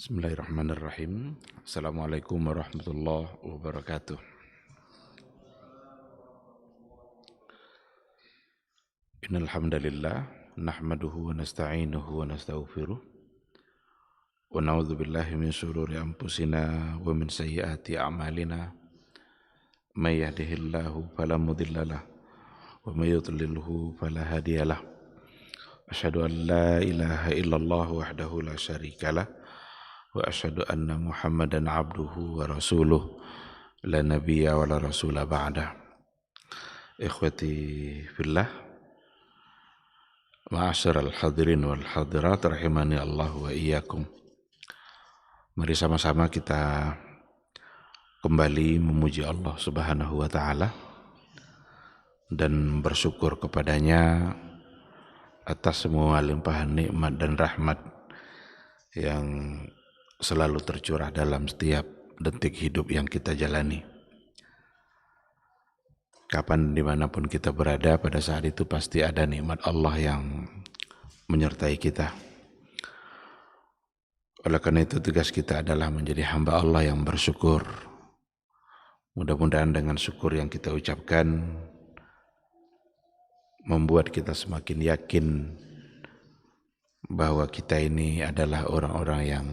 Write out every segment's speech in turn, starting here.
Bismillahirrahmanirrahim. Assalamualaikum warahmatullahi wabarakatuh. Innal hamdalillah nahmaduhu wa nasta'inuhu wa nastaghfiruh wa na'udzu billahi min shururi anfusina wa min sayyiati a'malina. May yahdihillahu fala mudhillalah wa may yudlilhu fala hadiyalah. Asyhadu an la ilaha illallah wahdahu la syarikalah wa asyhadu anna Muhammadan abduhu wa rasuluh la nabiyya wa la rasula ba'da. Ikhwati fillah, ma'asyiral hadirin wal hadirat rahimani Allah wa iyyakum. Mari sama-sama kita kembali memuji Allah Subhanahu wa taala dan bersyukur kepadanya atas semua limpahan nikmat dan rahmat yang selalu tercurah dalam setiap detik hidup yang kita jalani. Kapan dimanapun kita berada, pada saat itu pasti ada nikmat Allah yang menyertai kita. Oleh karena itu tugas kita adalah menjadi hamba Allah yang bersyukur. Mudah-mudahan dengan syukur yang kita ucapkan membuat kita semakin yakin bahwa kita ini adalah orang-orang yang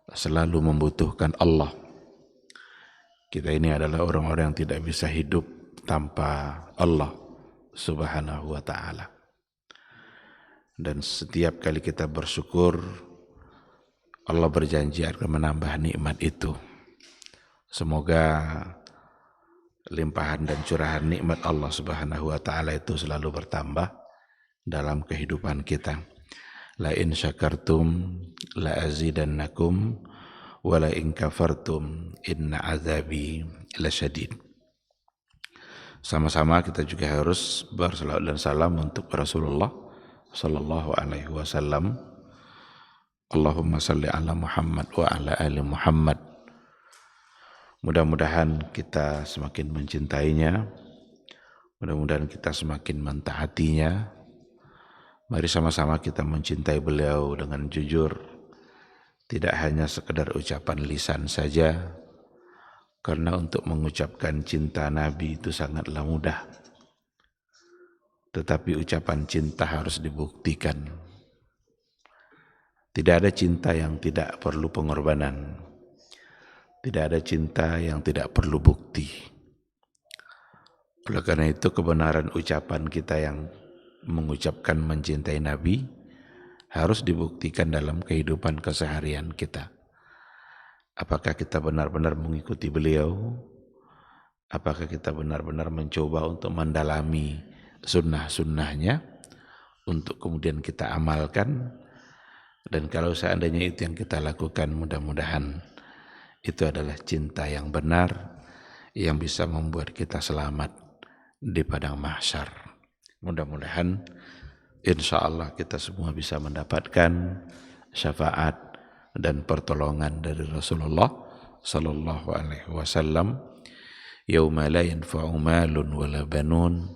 selalu membutuhkan Allah. Kita ini adalah orang-orang yang tidak bisa hidup tanpa Allah Subhanahu wa ta'ala. Dan setiap kali kita bersyukur, Allah berjanji akan menambah nikmat itu. Semoga limpahan dan curahan nikmat Allah Subhanahu wa ta'ala itu selalu bertambah dalam kehidupan kita. La in syakartum la azidannakum wa la in kafartum inna azabi lasyadid. Sama-sama kita juga harus bersalawat dan salam untuk Rasulullah sallallahu alaihi wasallam. Allahumma salli ala Muhammad wa ala ali Muhammad. Mudah-mudahan kita semakin mencintainya, mudah-mudahan kita semakin mentaatinya. Mari sama-sama kita mencintai beliau dengan jujur, tidak hanya sekedar ucapan lisan saja, karena untuk mengucapkan cinta Nabi itu sangatlah mudah. Tetapi ucapan cinta harus dibuktikan. Tidak ada cinta yang tidak perlu pengorbanan. Tidak ada cinta yang tidak perlu bukti. Oleh karena itu kebenaran ucapan kita yang mengucapkan mencintai Nabi harus dibuktikan dalam kehidupan keseharian kita. Apakah kita benar-benar mengikuti beliau? Apakah kita benar-benar mencoba untuk mendalami sunnah-sunnahnya untuk kemudian kita amalkan? Dan kalau seandainya itu yang kita lakukan, mudah-mudahan itu adalah cinta yang benar yang bisa membuat kita selamat di padang mahsyar. Mudah-mudahan insya Allah kita semua bisa mendapatkan syafaat dan pertolongan dari Rasulullah sallallahu alaihi wasallam. Yauma la yanfa'u malun wala banun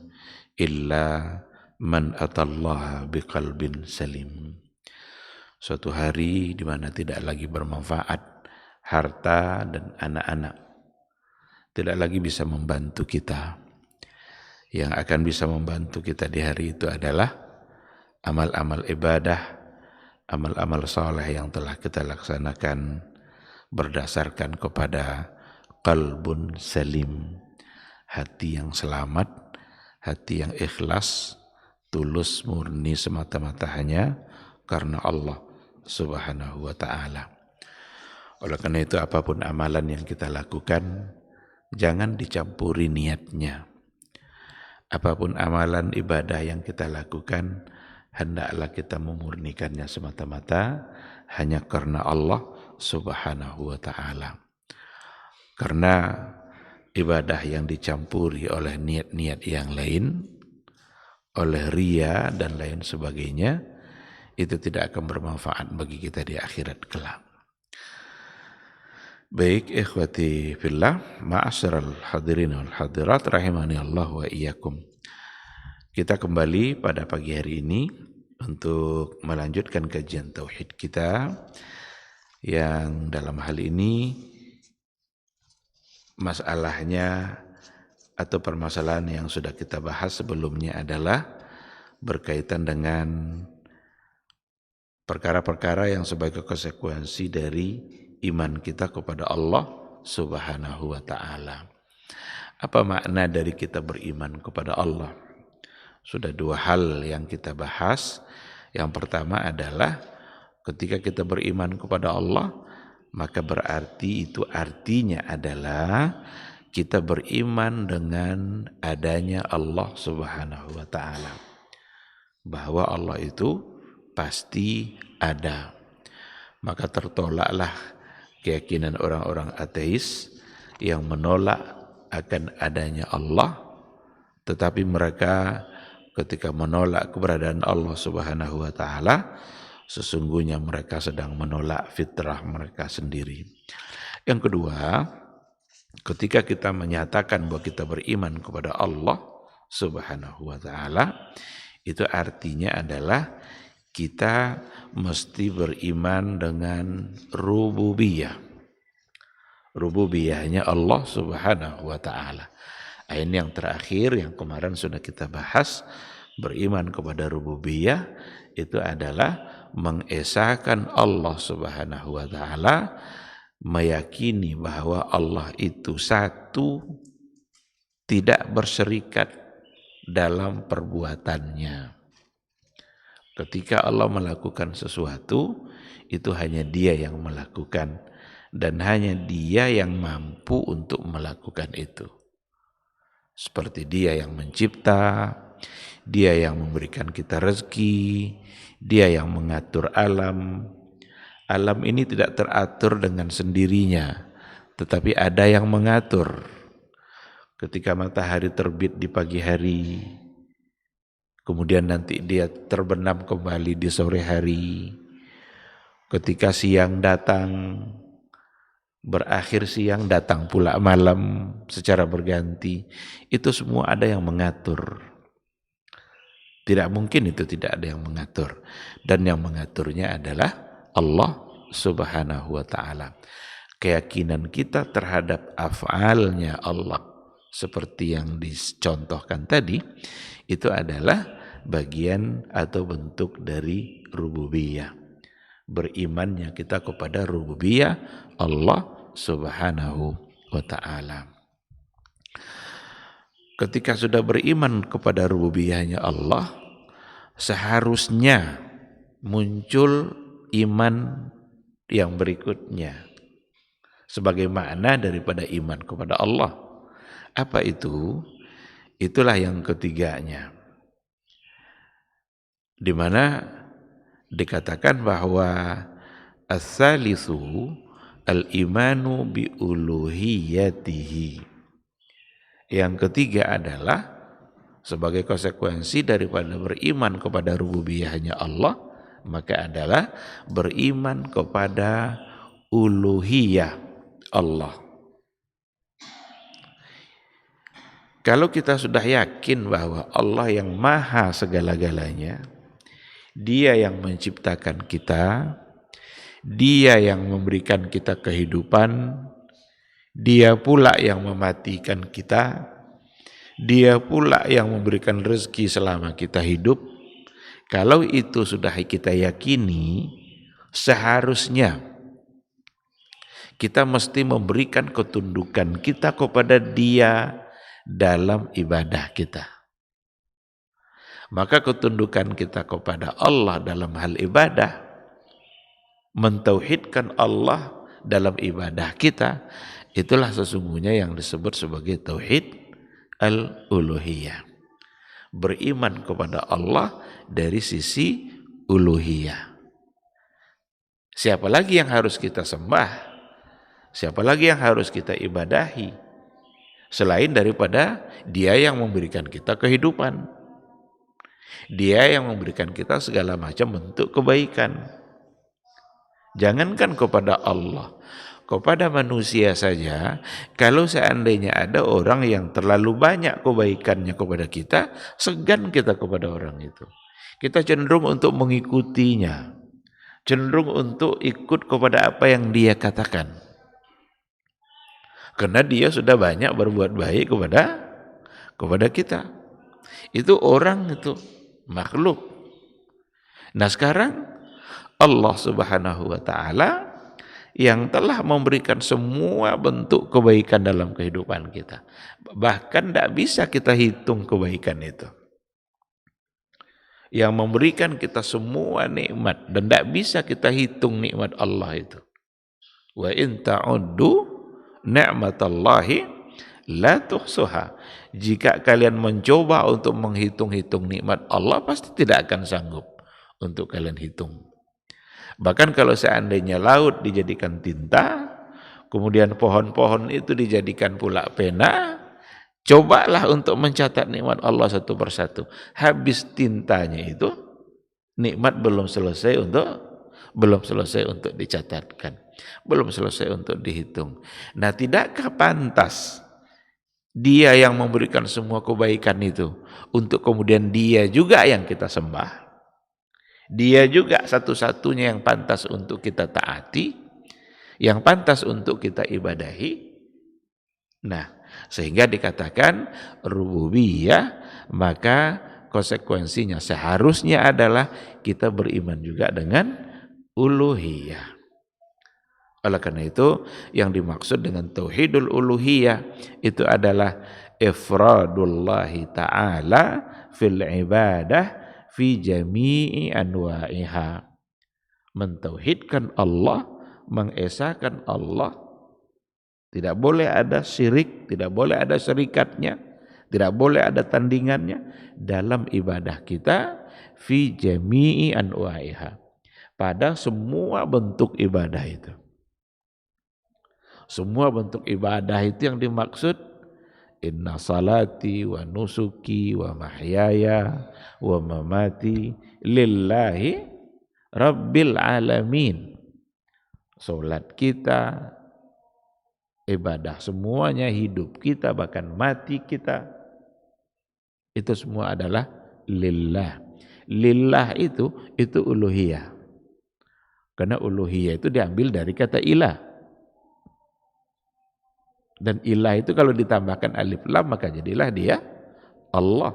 illa man atallaha biqalbin salim. Suatu hari di mana tidak lagi bermanfaat harta dan anak-anak, tidak lagi bisa membantu kita. Yang akan bisa membantu kita di hari itu adalah amal-amal ibadah, amal-amal saleh yang telah kita laksanakan berdasarkan kepada qalbun salim, hati yang selamat, hati yang ikhlas, tulus, murni semata-mata hanya karena Allah Subhanahu wa ta'ala. Oleh karena itu apapun amalan yang kita lakukan, jangan dicampuri niatnya. Apapun amalan ibadah yang kita lakukan, hendaklah kita memurnikannya semata-mata hanya karena Allah Subhanahu wa ta'ala. Karena ibadah yang dicampuri oleh niat-niat yang lain, oleh riya dan lain sebagainya, itu tidak akan bermanfaat bagi kita di akhirat kelak. Baik ikhwati fillah, ma'asyiral hadirin wal hadirat rahimani Allah wa iyyakum. Kita kembali pada pagi hari ini untuk melanjutkan kajian tauhid kita yang dalam hal ini masalahnya atau permasalahan yang sudah kita bahas sebelumnya adalah berkaitan dengan perkara-perkara yang sebagai konsekuensi dari iman kita kepada Allah Subhanahu wa taala. Apa makna dari kita beriman kepada Allah? Sudah dua hal yang kita bahas. Yang pertama adalah ketika kita beriman kepada Allah, maka berarti itu artinya adalah kita beriman dengan adanya Allah Subhanahu wa taala. Bahwa Allah itu pasti ada. Maka tertolaklah keyakinan orang-orang ateis yang menolak akan adanya Allah, tetapi mereka ketika menolak keberadaan Allah Subhanahu wa taala, sesungguhnya mereka sedang menolak fitrah mereka sendiri. Yang kedua, ketika kita menyatakan bahwa kita beriman kepada Allah Subhanahu wa taala, itu artinya adalah kita mesti beriman dengan rububiyah. Rububiyahnya Allah Subhanahu wa taala. Ini yang terakhir yang kemarin sudah kita bahas, beriman kepada rububiyah itu adalah mengesahkan Allah Subhanahu wa taala, meyakini bahwa Allah itu satu, tidak berserikat dalam perbuatannya. Ketika Allah melakukan sesuatu, itu hanya Dia yang melakukan dan hanya Dia yang mampu untuk melakukan itu. Seperti Dia yang mencipta, Dia yang memberikan kita rezeki, Dia yang mengatur alam. Alam ini tidak teratur dengan sendirinya, tetapi ada yang mengatur. Ketika matahari terbit di pagi hari, kemudian nanti dia terbenam kembali di sore hari. Ketika siang datang, berakhir siang, datang pula malam secara berganti. Itu semua ada yang mengatur. Tidak mungkin itu tidak ada yang mengatur. Dan yang mengaturnya adalah Allah Subhanahu wa ta'ala. Keyakinan kita terhadap af'alnya Allah seperti yang dicontohkan tadi, itu adalah bagian atau bentuk dari rububiyah. Berimannya kita kepada rububiyah Allah Subhanahu wa ta'ala. Ketika sudah beriman kepada rububiyahnya Allah, seharusnya muncul iman yang berikutnya sebagai makna daripada iman kepada Allah. Apa itu? Itulah yang ketiganya, di mana dikatakan bahwa as-salisu al-imanu bi uluhiyatihi. Yang ketiga adalah sebagai konsekuensi daripada beriman kepada rububiyahnya Allah, maka adalah beriman kepada uluhiyah Allah. Kalau kita sudah yakin bahwa Allah yang maha segala-galanya, Dia yang menciptakan kita, Dia yang memberikan kita kehidupan, Dia pula yang mematikan kita, Dia pula yang memberikan rezeki selama kita hidup. Kalau itu sudah kita yakini, seharusnya kita mesti memberikan ketundukan kita kepada Dia dalam ibadah kita. Maka ketundukan kita kepada Allah dalam hal ibadah, mentauhidkan Allah dalam ibadah kita, itulah sesungguhnya yang disebut sebagai tauhid al-uluhiyah. Beriman kepada Allah dari sisi uluhiyah. Siapa lagi yang harus kita sembah? Siapa lagi yang harus kita ibadahi? Selain daripada Dia yang memberikan kita kehidupan. Dia yang memberikan kita segala macam bentuk kebaikan. Jangankan kepada Allah, kepada manusia saja, kalau seandainya ada orang yang terlalu banyak kebaikannya kepada kita, segan kita kepada orang itu. Kita cenderung untuk mengikutinya. cenderung untuk ikut kepada apa yang dia katakan. Karena dia sudah banyak berbuat baik kepada kita. Itu orang itu, makhluk. Nah sekarang Allah Subhanahu wa taala yang telah memberikan semua bentuk kebaikan dalam kehidupan kita. Bahkan tidak bisa kita hitung kebaikan itu. Yang memberikan kita semua nikmat dan tidak bisa kita hitung nikmat Allah itu. Wa in ta'uddu ni'matallahi la tuhsuha. Jika kalian mencoba untuk menghitung-hitung nikmat Allah, pasti tidak akan sanggup untuk kalian hitung. Bahkan kalau seandainya laut dijadikan tinta, kemudian pohon-pohon itu dijadikan pula pena, cobalah untuk mencatat nikmat Allah satu persatu. Habis tintanya itu, nikmat belum selesai untuk dicatatkan, belum selesai untuk dihitung. Nah, tidakkah pantas dia yang memberikan semua kebaikan itu untuk kemudian dia juga yang kita sembah? Dia juga satu-satunya yang pantas untuk kita taati, yang pantas untuk kita ibadahi. Nah, sehingga dikatakan rububiyah, maka konsekuensinya seharusnya adalah kita beriman juga dengan uluhiyah. Oleh karena itu, yang dimaksud dengan tauhidul uluhiyah itu adalah ifradullahi ta'ala fil ibadah fi jami'i anwa'iha. Mentauhidkan Allah, mengesahkan Allah. Tidak boleh ada syirik, tidak boleh ada syirikatnya, tidak boleh ada tandingannya dalam ibadah kita fi jami'i anwa'iha. Pada semua bentuk ibadah itu. Semua bentuk ibadah itu yang dimaksud inna salati wa nusuki wa mahyaya wa mamati lillahi rabbil alamin. Salat kita, ibadah semuanya, hidup kita, bahkan mati kita, itu semua adalah lillah. Lillah itu uluhiyah. Karena uluhiyah itu diambil dari kata ilah. Dan ilah itu kalau ditambahkan alif lam maka jadilah dia Allah.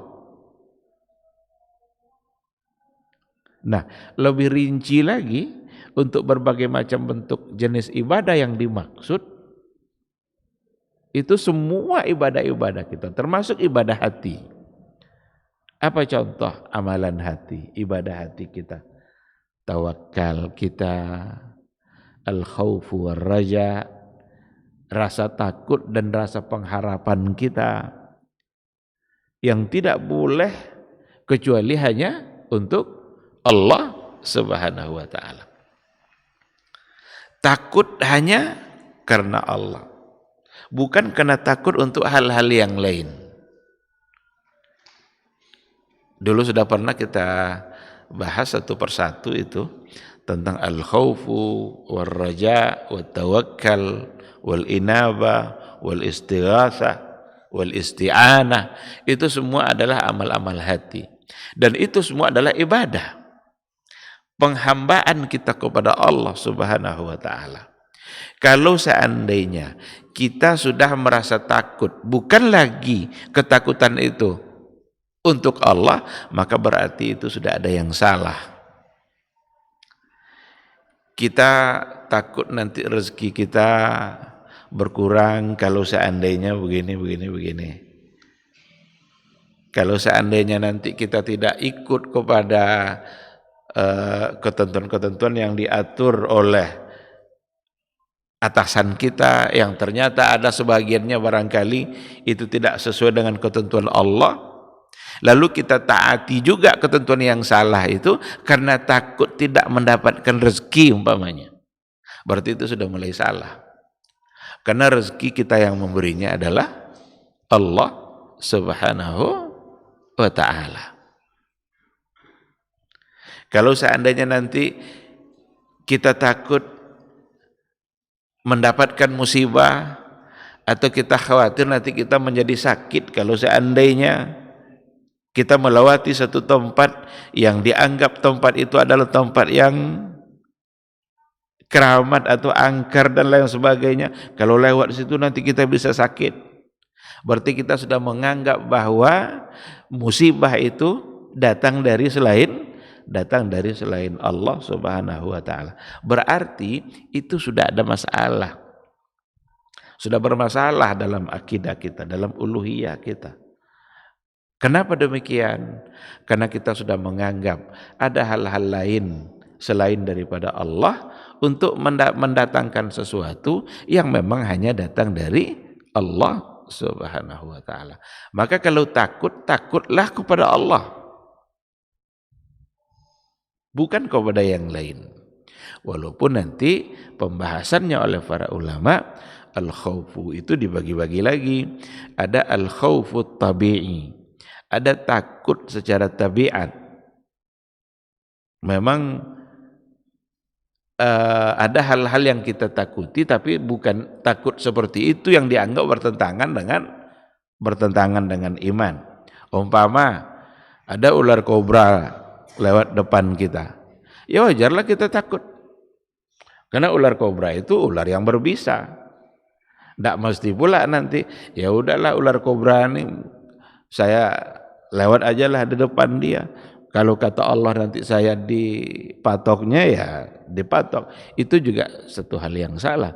Nah, lebih rinci lagi untuk berbagai macam bentuk jenis ibadah yang dimaksud, itu semua ibadah-ibadah kita, termasuk ibadah hati. Apa contoh amalan hati, ibadah hati kita? Tawakal kita, al-khawfu war-raja, rasa takut dan rasa pengharapan kita yang tidak boleh kecuali hanya untuk Allah Subhanahu wa taala. Takut hanya karena Allah, bukan karena takut untuk hal-hal yang lain. Dulu sudah pernah kita bahas satu persatu itu tentang al-khawfu war-raja wat tawakkal wal inaba wal istighatsah wal isti'anah. Itu semua adalah amal-amal hati dan itu semua adalah ibadah, penghambaan kita kepada Allah Subhanahu wa taala. Kalau seandainya kita sudah merasa takut, bukan lagi ketakutan itu untuk Allah, maka berarti itu sudah ada yang salah. Kita takut nanti rezeki kita berkurang kalau seandainya begini. Kalau seandainya nanti kita tidak ikut kepada ketentuan-ketentuan yang diatur oleh atasan kita, yang ternyata ada sebagiannya barangkali itu tidak sesuai dengan ketentuan Allah, lalu kita taati juga ketentuan yang salah itu karena takut tidak mendapatkan rezeki umpamanya, berarti itu sudah mulai salah. Karena rezeki kita yang memberinya adalah Allah Subhanahu wa ta'ala. Kalau seandainya nanti kita takut mendapatkan musibah atau kita khawatir nanti kita menjadi sakit kalau seandainya kita melewati satu tempat yang dianggap tempat itu adalah tempat yang keramat atau angker dan lain sebagainya. Kalau lewat situ nanti kita bisa sakit. Berarti kita sudah menganggap bahwa musibah itu datang dari selain Allah Subhanahu wa taala. Berarti itu sudah ada masalah. Sudah bermasalah dalam akidah kita, dalam uluhiyah kita. Kenapa demikian? Karena kita sudah menganggap ada hal-hal lain selain daripada Allah untuk mendatangkan sesuatu yang memang hanya datang dari Allah Subhanahu wa taala. Maka kalau takut, takutlah kepada Allah, bukan kepada yang lain. Walaupun nanti pembahasannya oleh para ulama, al-khaufu itu dibagi-bagi lagi. Ada al-khaufu tabi'i, ada takut secara tabiat. Memang ada hal-hal yang kita takuti, tapi bukan takut seperti itu yang dianggap bertentangan dengan iman. Umpama ada ular kobra lewat depan kita, ya wajarlah kita takut, karena ular kobra itu ular yang berbisa. Tidak mesti pula nanti ya udahlah ular kobra ini saya lewat aja lah di depan dia. Kalau kata Allah nanti saya dipatoknya, ya dipatok. Itu juga satu hal yang salah.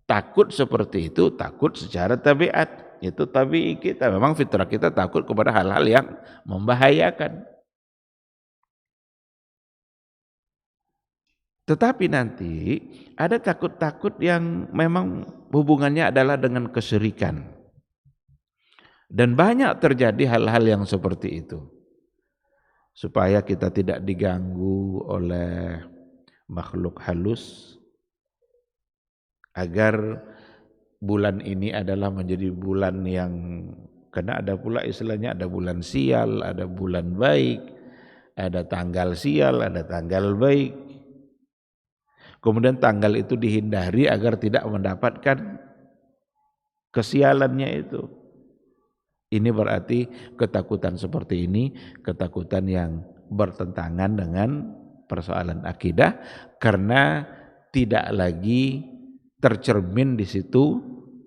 Takut seperti itu, takut secara tabiat. Itu tabi'i kita. Memang fitrah kita takut kepada hal-hal yang membahayakan. Tetapi nanti ada takut-takut yang memang hubungannya adalah dengan kesyirikan. Dan banyak terjadi hal-hal yang seperti itu. Supaya kita tidak diganggu oleh makhluk halus, agar bulan ini adalah menjadi bulan yang, karena ada pula istilahnya, ada bulan sial, ada bulan baik, ada tanggal sial, ada tanggal baik. Kemudian tanggal itu dihindari agar tidak mendapatkan kesialannya itu. Ini berarti ketakutan seperti ini, ketakutan yang bertentangan dengan persoalan akidah, karena tidak lagi tercermin di situ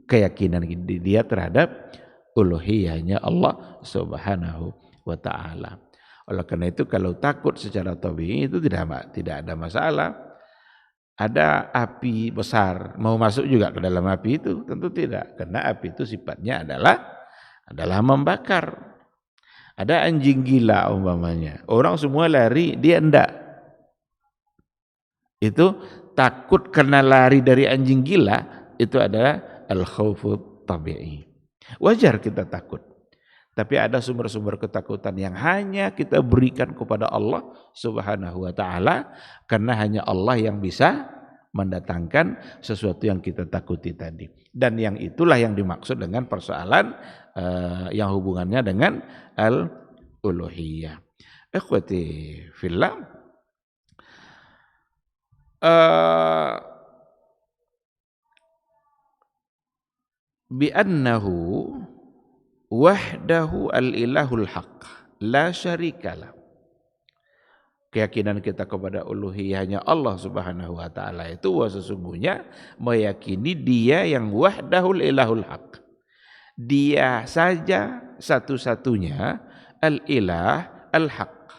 keyakinan dia terhadap uluhiyahnya Allah Subhanahu wa taala. Oleh karena itu kalau takut secara tabii itu tidak ada masalah. Ada api besar, mau masuk juga ke dalam api itu? Tentu tidak, karena api itu sifatnya adalah membakar. Ada anjing gila umpamanya, orang semua lari, dia enggak. Itu takut karena lari dari anjing gila, itu adalah al-khawfu tabi'i. Wajar kita takut. Tapi ada sumber-sumber ketakutan yang hanya kita berikan kepada Allah Subhanahu wa taala, karena hanya Allah yang bisa mendatangkan sesuatu yang kita takuti tadi. Dan yang itulah yang dimaksud dengan persoalan yang hubungannya dengan al-uluhiyah. Ikhwati fillah, bi'annahu wahdahu al-ilahul haq la syarikalah. Keyakinan kita kepada uluhiyahnya Allah Subhanahu wa taala itu sesungguhnya meyakini dia yang wahdahul ilahul haq. Dia saja satu-satunya al-ilah al-haq,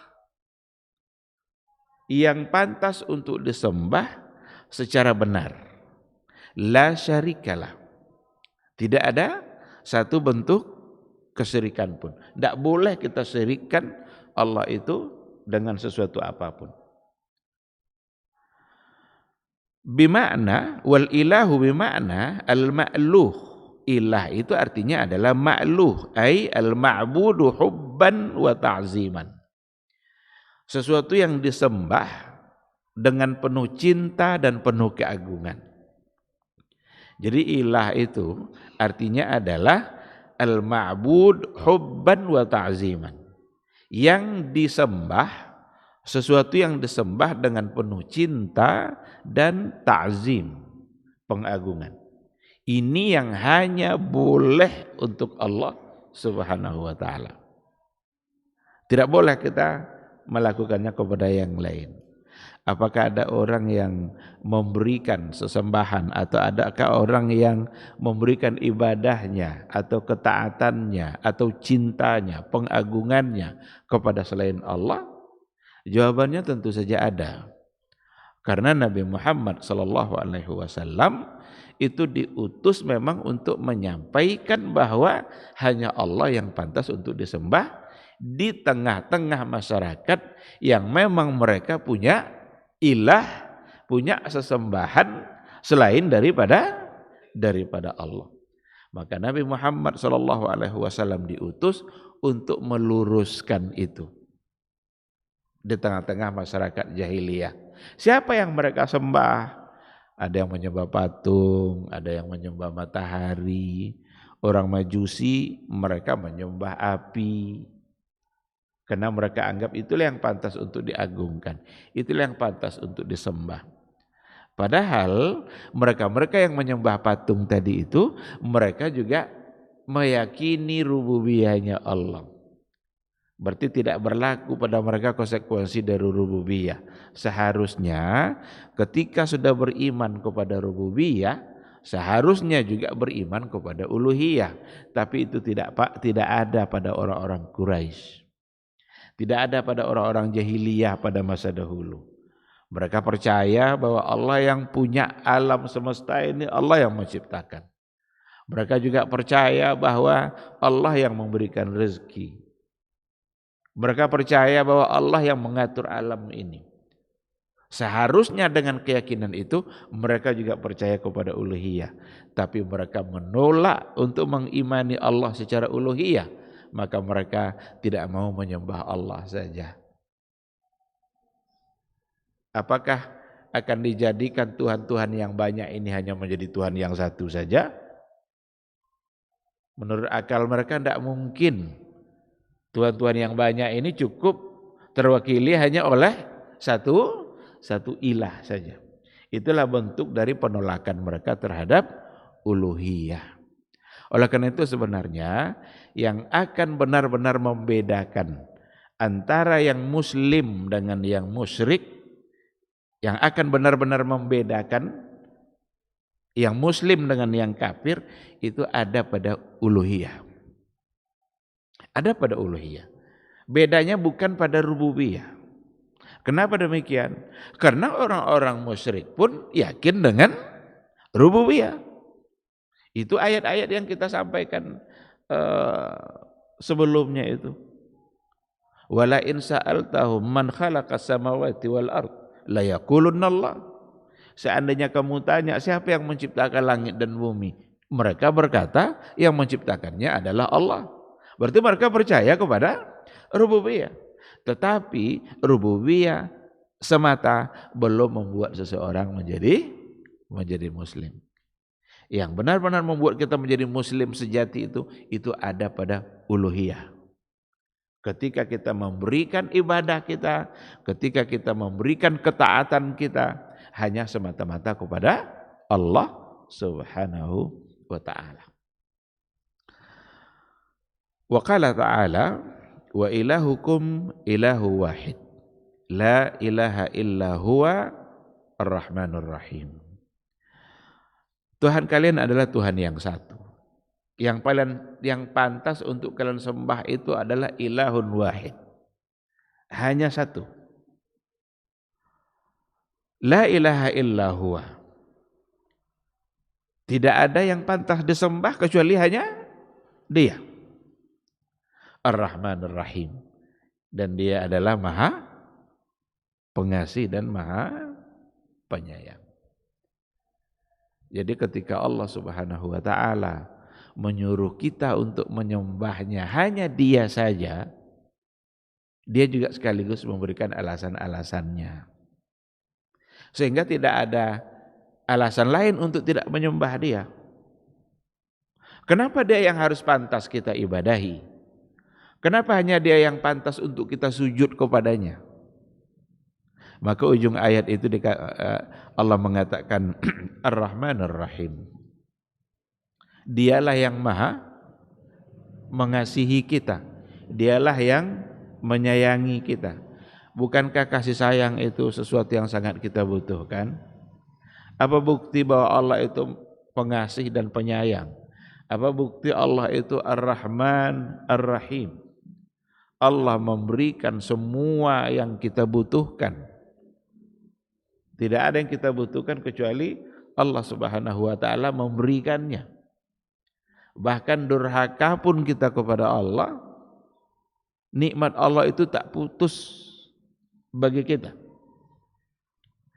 yang pantas untuk disembah secara benar. La syarikalah. Tidak ada satu bentuk kesyirikan pun. Tidak boleh kita syirikkan Allah itu dengan sesuatu apapun. Bima'na wal ilahu bima'na al-ma'luh. Ilah itu artinya adalah ma'luh, ay al-ma'budu hubban wa ta'ziman. Sesuatu yang disembah dengan penuh cinta dan penuh keagungan. Jadi ilah itu artinya adalah al-ma'bud hubban wa ta'ziman. Yang disembah, sesuatu yang disembah dengan penuh cinta dan ta'zim, pengagungan. Ini yang hanya boleh untuk Allah Subhanahu wa taala. Tidak boleh kita melakukannya kepada yang lain. Apakah ada orang yang memberikan sesembahan atau adakah orang yang memberikan ibadahnya atau ketaatannya atau cintanya, pengagungannya kepada selain Allah? Jawabannya tentu saja ada. Karena Nabi Muhammad SAW itu diutus memang untuk menyampaikan bahwa hanya Allah yang pantas untuk disembah di tengah-tengah masyarakat yang memang mereka punya ilah, punya sesembahan selain daripada Allah. Maka Nabi Muhammad SAW diutus untuk meluruskan itu di tengah-tengah masyarakat jahiliyah. Siapa yang mereka sembah? Ada yang menyembah patung, ada yang menyembah matahari. Orang Majusi mereka menyembah api. Karena mereka anggap itulah yang pantas untuk diagungkan. Itulah yang pantas untuk disembah. Padahal mereka-mereka yang menyembah patung tadi itu, mereka juga meyakini rububiyahnya Allah. Berarti tidak berlaku pada mereka konsekuensi dari rububiyah. Seharusnya ketika sudah beriman kepada rububiyah, seharusnya juga beriman kepada uluhiyah. Tapi itu tidak ada pada orang-orang Quraisy. Tidak ada pada orang-orang jahiliyah pada masa dahulu. Mereka percaya bahwa Allah yang punya alam semesta ini, Allah yang menciptakan. Mereka juga percaya bahwa Allah yang memberikan rezeki. Mereka percaya bahwa Allah yang mengatur alam ini. Seharusnya dengan keyakinan itu mereka juga percaya kepada uluhiyah. Tapi mereka menolak untuk mengimani Allah secara uluhiyah. Maka mereka tidak mau menyembah Allah saja. Apakah akan dijadikan Tuhan-Tuhan yang banyak ini hanya menjadi Tuhan yang satu saja? Menurut akal mereka tidak mungkin. Tuhan-Tuhan yang banyak ini cukup terwakili hanya oleh satu ilah saja. Itulah bentuk dari penolakan mereka terhadap uluhiyah. Oleh karena itu sebenarnya yang akan benar-benar membedakan antara yang muslim dengan yang musyrik, yang akan benar-benar membedakan yang muslim dengan yang kafir itu ada pada uluhiyah. Ada pada uluhiyah. Bedanya bukan pada rububiyah. Kenapa demikian? Karena orang-orang musyrik pun yakin dengan rububiyah. Itu ayat-ayat yang kita sampaikan sebelumnya itu. Wala in sa'altahum man khalaqas samawati wal ard la yaqulunna Allah. Seandainya kamu tanya siapa yang menciptakan langit dan bumi, mereka berkata yang menciptakannya adalah Allah. Berarti mereka percaya kepada rububiyah. Tetapi rububiyah semata belum membuat seseorang menjadi muslim. Yang benar-benar membuat kita menjadi muslim sejati itu ada pada uluhiyah. Ketika kita memberikan ibadah kita, ketika kita memberikan ketaatan kita hanya semata-mata kepada Allah Subhanahu wa ta'ala. Wa qala ta'ala wa ilahukum ilahu wahid la ilaha illa huwa ar-rahmanur rahim. Tuhan kalian adalah Tuhan yang satu. Yang pantas untuk kalian sembah itu adalah ilahun wahid. Hanya satu. La ilaha illa huwa. Tidak ada yang pantas disembah kecuali hanya Dia. Ar-Rahmanur Rahim. Dan Dia adalah Maha Pengasih dan Maha Penyayang. Jadi ketika Allah Subhanahu wa ta'ala menyuruh kita untuk menyembahnya hanya Dia saja, Dia juga sekaligus memberikan alasan-alasannya. Sehingga tidak ada alasan lain untuk tidak menyembah Dia. Kenapa Dia yang harus pantas kita ibadahi? Kenapa hanya Dia yang pantas untuk kita sujud kepadanya? Maka ujung ayat itu Allah mengatakan Ar-Rahmanur Rahim. Dialah yang maha mengasihi kita. Dialah yang menyayangi kita. Bukankah kasih sayang itu sesuatu yang sangat kita butuhkan? Apa bukti bahwa Allah itu pengasih dan penyayang? Apa bukti Allah itu Ar-Rahman Ar-Rahim? Allah memberikan semua yang kita butuhkan. Tidak ada yang kita butuhkan kecuali Allah Subhanahu wa taala memberikannya. Bahkan durhaka pun kita kepada Allah, nikmat Allah itu tak putus bagi kita.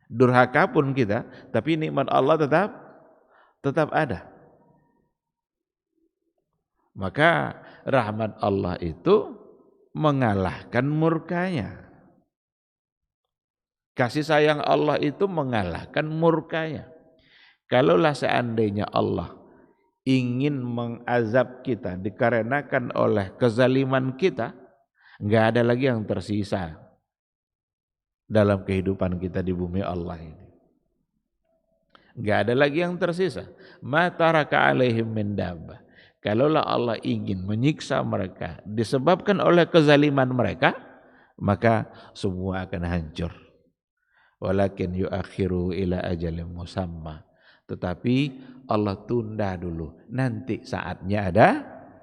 Durhaka pun kita, tapi nikmat Allah tetap ada. Maka rahmat Allah itu mengalahkan murkanya. Kasih sayang Allah itu mengalahkan murkanya. Kalaulah seandainya Allah ingin mengazab kita dikarenakan oleh kezaliman kita, enggak ada lagi yang tersisa dalam kehidupan kita di bumi Allah ini. Enggak ada lagi yang tersisa. Ma taraka alaihim min dabbah. Kalaulah Allah ingin menyiksa mereka disebabkan oleh kezaliman mereka, maka semua akan hancur. Walakin yuakhiru ila ajalin musamma. Tetapi Allah tunda dulu. Nanti saatnya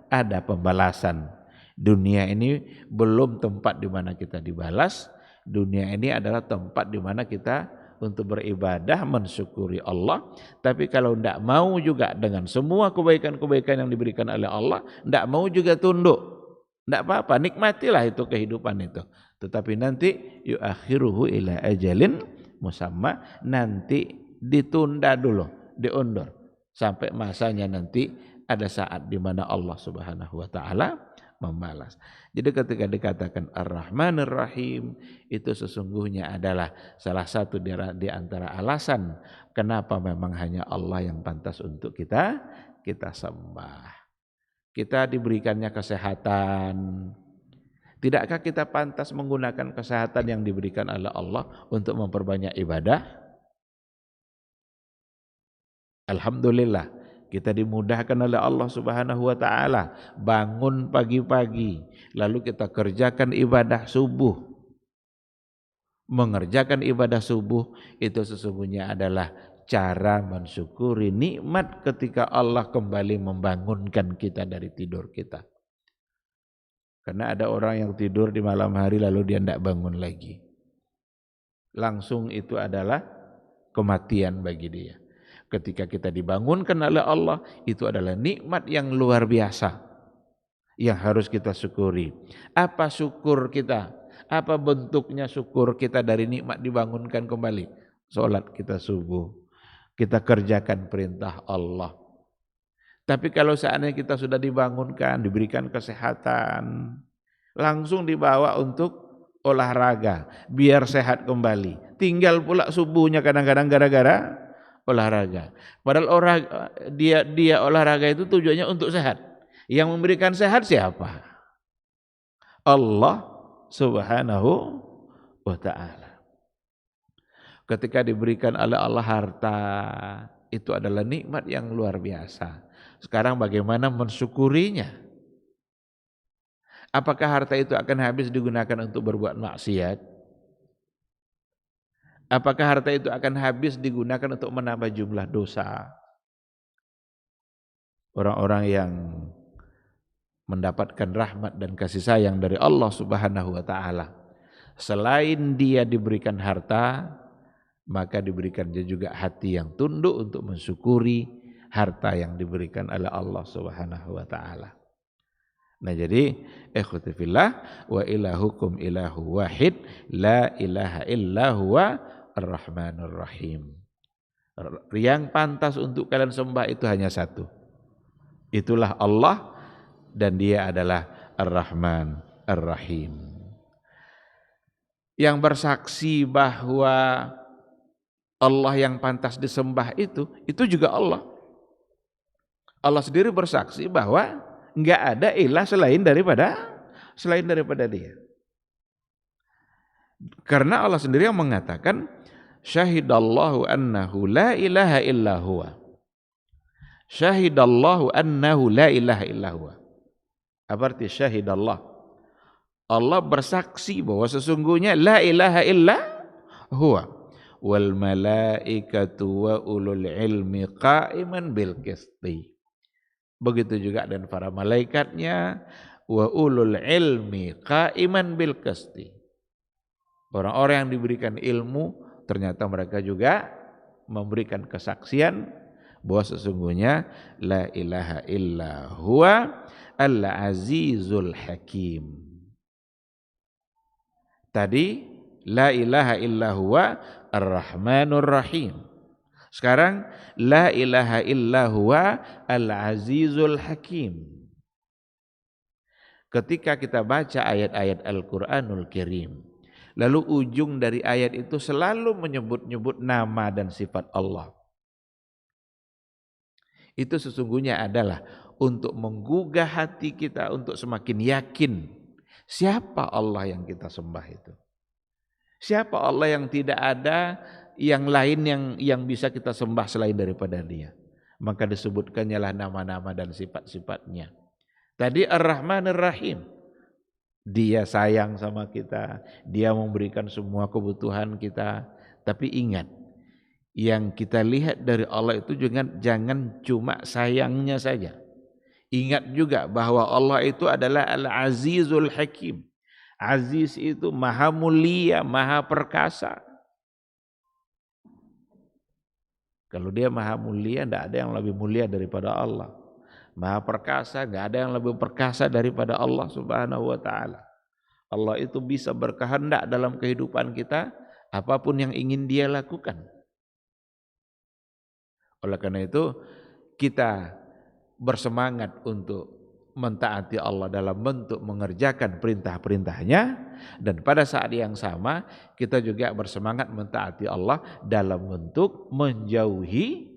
ada pembalasan. Dunia ini belum tempat di mana kita dibalas. Dunia ini adalah tempat di mana kita untuk beribadah, mensyukuri Allah. Tapi kalau tidak mau juga dengan semua kebaikan-kebaikan yang diberikan oleh Allah, tidak mau juga tunduk, tidak apa-apa, nikmatilah itu kehidupan itu. Tetapi nanti yuakhiruhu ila ajalin musamma, nanti ditunda dulu, diundur sampai masanya nanti ada saat di mana Allah Subhanahu wa taala membalas. Jadi ketika dikatakan Ar-Rahman Ar-Rahim, itu sesungguhnya adalah salah satu di antara alasan kenapa memang hanya Allah yang pantas untuk kita sembah. Kita diberikannya kesehatan. Tidakkah kita pantas menggunakan kesehatan yang diberikan oleh Allah untuk memperbanyak ibadah? Alhamdulillah, kita dimudahkan oleh Allah Subhanahu wa taala, bangun pagi-pagi, lalu kita kerjakan ibadah subuh. Mengerjakan ibadah subuh itu sesungguhnya adalah cara mensyukuri nikmat ketika Allah kembali membangunkan kita dari tidur kita. Karena ada orang yang tidur di malam hari lalu dia tidak bangun lagi. Langsung itu adalah kematian bagi dia. Ketika kita dibangunkan oleh Allah, itu adalah nikmat yang luar biasa yang harus kita syukuri. Apa syukur kita? Apa bentuknya syukur kita dari nikmat dibangunkan kembali? Salat kita subuh, kita kerjakan perintah Allah. Tapi kalau seandainya kita sudah dibangunkan, diberikan kesehatan, langsung dibawa untuk olahraga, biar sehat kembali. Tinggal pula subuhnya kadang-kadang gara-gara olahraga. Padahal dia olahraga itu tujuannya untuk sehat. Yang memberikan sehat siapa? Allah Subhanahu wa ta'ala. Ketika diberikan oleh Allah harta, itu adalah nikmat yang luar biasa. Sekarang bagaimana mensyukurinya? Apakah harta itu akan habis digunakan untuk berbuat maksiat? Apakah harta itu akan habis digunakan untuk menambah jumlah dosa? Orang-orang yang mendapatkan rahmat dan kasih sayang dari Allah Subhanahu wa taala, selain dia diberikan harta, maka diberikan dia juga hati yang tunduk untuk mensyukuri harta yang diberikan oleh Allah Subhanahu wa taala. Nah jadi ikhwati fillah, wa ilahukum ilahu wahid la ilaha illa huwa ar-rahmanur rahim. Yang pantas untuk kalian sembah itu hanya satu. Itulah Allah dan dia adalah Ar-Rahman Ar-Rahim. Yang bersaksi bahwa Allah yang pantas disembah itu juga Allah. Allah sendiri bersaksi bahwa enggak ada ilah selain daripada dia. Karena Allah sendiri yang mengatakan syahidallahu annahu la ilaha illa huwa. Syahidallahu annahu la ilaha illa huwa. Apa arti syahidallah? Allah bersaksi bahwa sesungguhnya la ilaha illa huwa wal malaikatu wa ulul ilmi qa'iman bil qisti. Begitu juga dan para malaikatnya wa ulul ilmi qa'iman bil qisti. Orang-orang yang diberikan ilmu ternyata mereka juga memberikan kesaksian bahwa sesungguhnya la ilaha illa huwa al-azizul hakim. Tadi la ilaha illa huwa ar-rahmanur rahim. Sekarang la ilaha illa huwa al-azizul hakim. Ketika kita baca ayat-ayat Al-Qur'anul Karim, lalu ujung dari ayat itu selalu menyebut-nyebut nama dan sifat Allah. Itu sesungguhnya adalah untuk menggugah hati kita untuk semakin yakin siapa Allah yang kita sembah itu. Siapa Allah yang tidak ada yang lain yang bisa kita sembah selain daripada Dia. Maka disebutkannya lah nama-nama dan sifat-sifatnya. Tadi Ar-Rahman Ar-Rahim. Dia sayang sama kita, Dia memberikan semua kebutuhan kita. Tapi ingat, yang kita lihat dari Allah itu jangan cuma sayangnya saja. Ingat juga bahwa Allah itu adalah Al-Azizul Hakim. Aziz itu maha mulia, maha perkasa. Kalau Dia maha mulia, tidak ada yang lebih mulia daripada Allah. Maha perkasa, tidak ada yang lebih perkasa daripada Allah Subhanahu wa ta'ala. Allah itu bisa berkehendak dalam kehidupan kita, apapun yang ingin Dia lakukan. Oleh karena itu, kita bersemangat untuk mentaati Allah dalam bentuk mengerjakan perintah-perintahnya, dan pada saat yang sama kita juga bersemangat mentaati Allah dalam bentuk menjauhi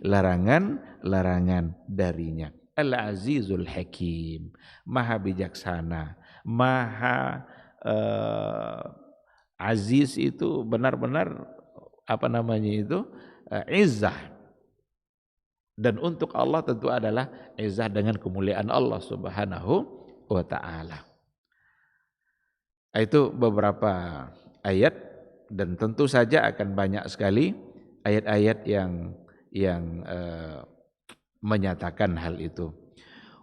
larangan-larangan darinya. Al-Azizul Hakim, maha bijaksana, maha aziz itu benar-benar izzah. Dan untuk Allah tentu adalah izzah dengan kemuliaan Allah Subhanahu wa ta'ala. Itu beberapa ayat, dan tentu saja akan banyak sekali ayat-ayat yang menyatakan hal itu.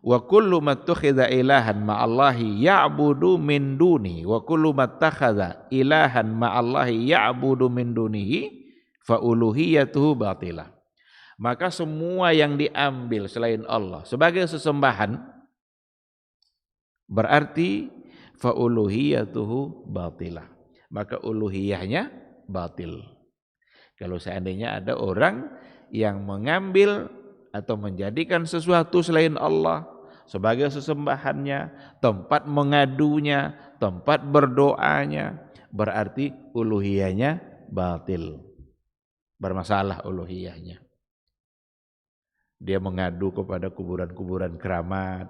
Wa kullu mattakhadha ilahan ma'allahi ya'budu min duni wa kullu mattakhadha ilahan ma'allahi ya'budu min dunihi fa uluhiyatuhu batilah. Maka semua yang diambil selain Allah sebagai sesembahan berarti fa uluhiyatuhu batilah. Maka uluhiyahnya batil. Kalau seandainya ada orang yang mengambil atau menjadikan sesuatu selain Allah sebagai sesembahannya, tempat mengadunya, tempat berdoanya, berarti uluhiyahnya batil. Bermasalah uluhiyahnya. Dia mengadu kepada kuburan-kuburan keramat,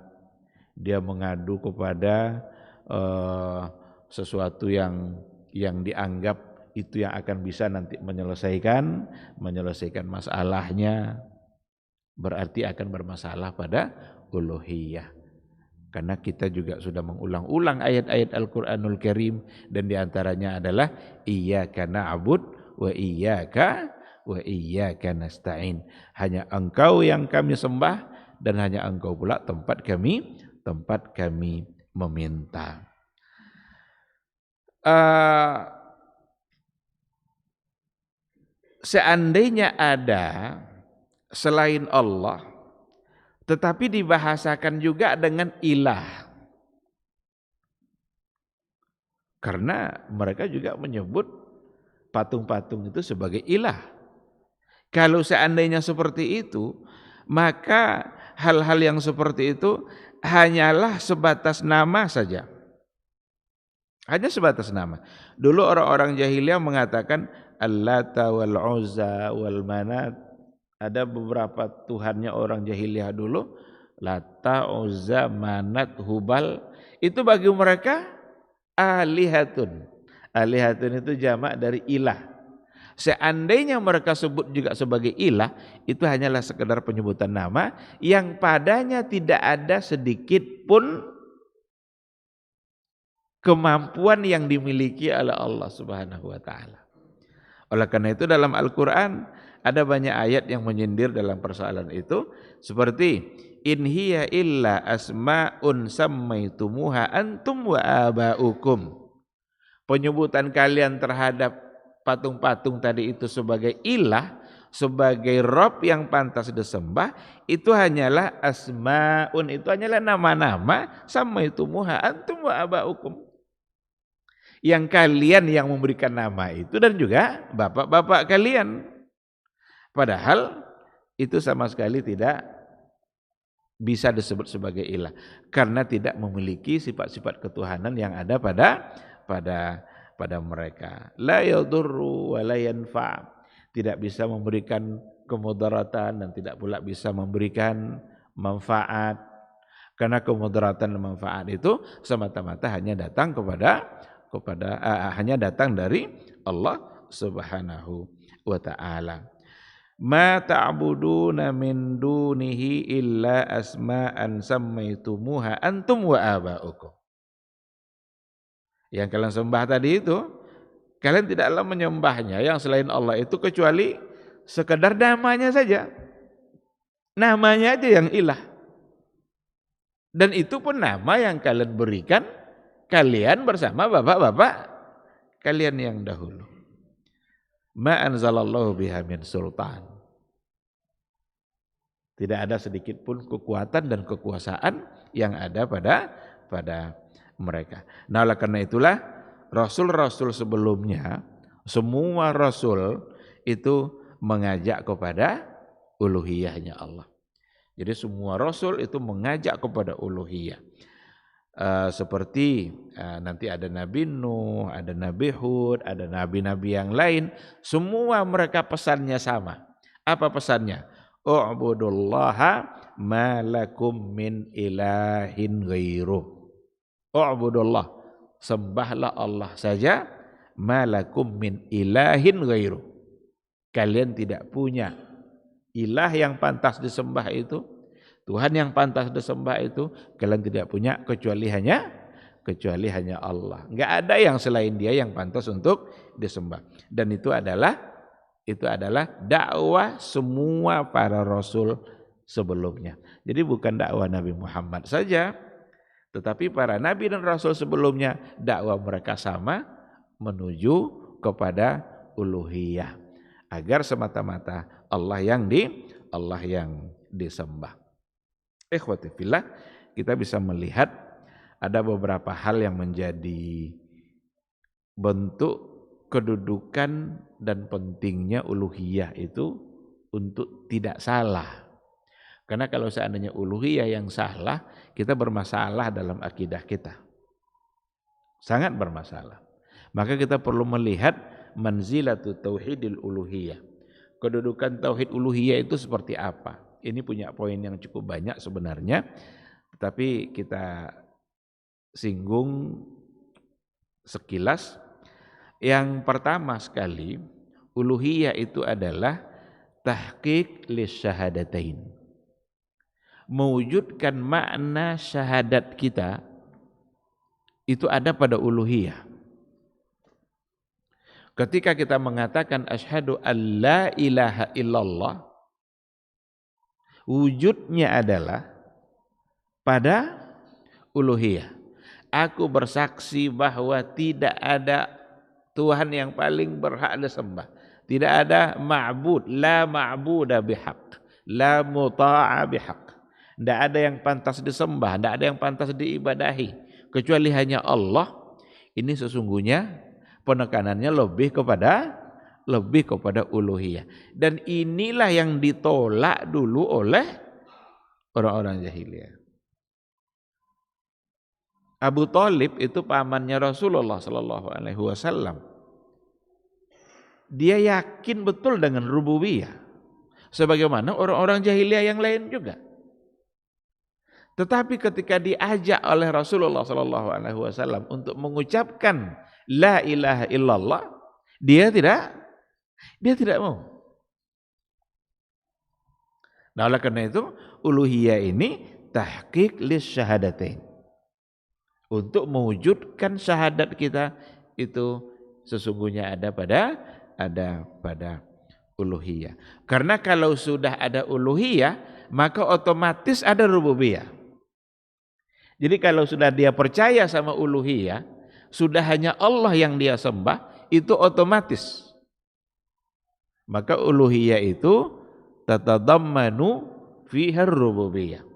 dia mengadu kepada sesuatu yang dianggap itu yang akan bisa nanti menyelesaikan masalahnya, berarti akan bermasalah pada uluhiyah. Karena kita juga sudah mengulang-ulang ayat-ayat Al-Qur'anul Karim, dan diantaranya adalah iyyaka na'bud wa iyyaka nasta'in. Hanya Engkau yang kami sembah, dan hanya Engkau pula tempat kami meminta. Seandainya ada selain Allah tetapi dibahasakan juga dengan ilah, karena mereka juga menyebut patung-patung itu sebagai ilah. Kalau seandainya seperti itu, maka hal-hal yang seperti itu hanyalah sebatas nama saja. Hanya sebatas nama. Dulu orang-orang jahiliyah mengatakan Al-Lata wal-Uzza wal-Manat. Ada beberapa tuhannya orang jahiliyah dulu, Lata, Uzza, Manat, Hubal. Itu bagi mereka alihatun. Alihatun itu jamak dari ilah. Seandainya mereka sebut juga sebagai ilah, itu hanyalah sekedar penyebutan nama yang padanya tidak ada sedikit pun kemampuan yang dimiliki oleh Allah Subhanahu wa taala. Oleh karena itu dalam Al-Qur'an ada banyak ayat yang menyindir dalam persoalan itu, seperti in hiya illa asma'un sammaitumuha antum wa aba'ukum. Penyebutan kalian terhadap patung-patung tadi itu sebagai ilah, sebagai Rob yang pantas disembah, itu hanyalah asma'un, itu hanyalah nama-nama sammaitumuha antum wa aba'ukum. Yang kalian yang memberikan nama itu dan juga bapak-bapak kalian. Padahal itu sama sekali tidak bisa disebut sebagai ilah karena tidak memiliki sifat-sifat ketuhanan yang ada pada mereka. La yadurru wa la yanfa'. Tidak bisa memberikan kemudaratan dan tidak pula bisa memberikan manfaat. Karena kemudaratan dan manfaat itu semata-mata hanya datang hanya datang dari Allah Subhanahu wa taala. Ma ta'buduna min dunihi illa asma'an sammaitumuha antum wa aba'ukum. Yang kalian sembah tadi itu, kalian tidaklah menyembahnya yang selain Allah itu kecuali sekedar namanya saja. Namanya aja yang ilah. Dan itu pun nama yang kalian berikan kalian bersama bapak-bapak kalian yang dahulu. Ma anzalallahu biha min sultan. Tidak ada sedikit pun kekuatan dan kekuasaan yang ada pada mereka. Nah, oleh karena itulah rasul-rasul sebelumnya, semua rasul itu mengajak kepada uluhiyahnya Allah. Jadi semua rasul itu mengajak kepada uluhiyah. Seperti nanti ada Nabi Nuh, ada Nabi Hud, ada nabi-nabi yang lain, semua mereka pesannya sama. Apa pesannya? U'budullaha ma lakum min ilahin ghairuh. U'budullah, sembahlah Allah saja, ma lakum min ilahin ghairuh. Kalian tidak punya ilah yang pantas disembah itu, Tuhan yang pantas disembah itu kalian tidak punya kecuali hanya Allah. Enggak ada yang selain Dia yang pantas untuk disembah. Dan itu adalah dakwah semua para rasul sebelumnya. Jadi bukan dakwah Nabi Muhammad saja, tetapi para nabi dan rasul sebelumnya dakwah mereka sama menuju kepada uluhiyah agar semata-mata Allah yang disembah. Ikhwati fillah, kita bisa melihat ada beberapa hal yang menjadi bentuk kedudukan dan pentingnya uluhiyah itu untuk tidak salah. Karena kalau seandainya uluhiyah yang salah, kita bermasalah dalam akidah kita. Sangat bermasalah. Maka kita perlu melihat manzilatu tauhidil uluhiyah. Kedudukan tauhid uluhiyah itu seperti apa? Ini punya poin yang cukup banyak sebenarnya, tetapi kita singgung sekilas. Yang pertama sekali, uluhiyah itu adalah tahqiq lisyahadatain. Mewujudkan makna syahadat kita itu ada pada uluhiyah. Ketika kita mengatakan asyhadu an la ilaha illallah, wujudnya adalah pada uluhiyah. Aku bersaksi bahwa tidak ada Tuhan yang paling berhak disembah. Tidak ada ma'bud, la ma'buda bihaq, la muta'a bihaq. Tidak ada yang pantas disembah, tidak ada yang pantas diibadahi kecuali hanya Allah. Ini sesungguhnya penekanannya lebih kepada uluhiyah. Dan inilah yang ditolak dulu oleh orang-orang jahiliyah. Abu Thalib itu pamannya Rasulullah sallallahu alaihi wasallam. Dia yakin betul dengan rububiyah, sebagaimana orang-orang jahiliyah yang lain juga. Tetapi ketika diajak oleh Rasulullah sallallahu alaihi wasallam untuk mengucapkan la ilaha illallah, dia tidak mau. Nah, oleh karena itu uluhiyah ini tahqiq lisyahadatain. untuk mewujudkan syahadat kita itu sesungguhnya ada pada uluhiyah. Karena kalau sudah ada uluhiyah, maka otomatis ada rububiyah. Jadi kalau sudah dia percaya sama uluhiyah, sudah hanya Allah yang dia sembah, itu otomatis. Maka uluhiyah itu tatadammanu fiha rububiyah.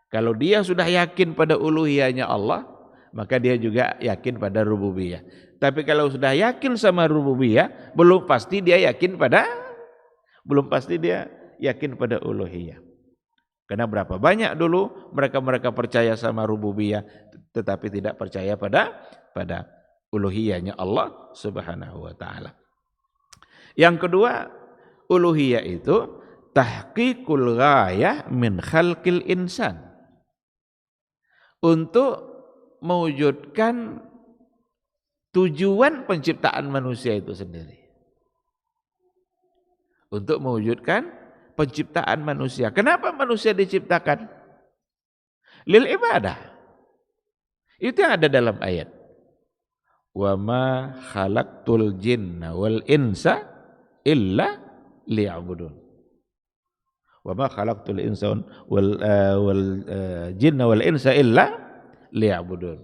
Kalau dia sudah yakin pada uluhiyahnya Allah, maka dia juga yakin pada rububiyah. Tapi kalau sudah yakin sama rububiyah, belum pasti dia yakin pada uluhiyah. Karena berapa banyak dulu mereka percaya sama rububiyah, tetapi tidak percaya pada uluhiyahnya Allah Subhanahu wa taala. Yang kedua, uluhiyah itu tahqiqul ghayah min khalqil insan. Untuk mewujudkan tujuan penciptaan manusia itu sendiri. Untuk mewujudkan penciptaan manusia. Kenapa manusia diciptakan? Lil ibadah. Itu yang ada dalam ayat. Wa ma khalaqtul jinna wal insa illa liya'budun. Wa ma khalaqtul insa wal jinna wal insa illa liya'budun.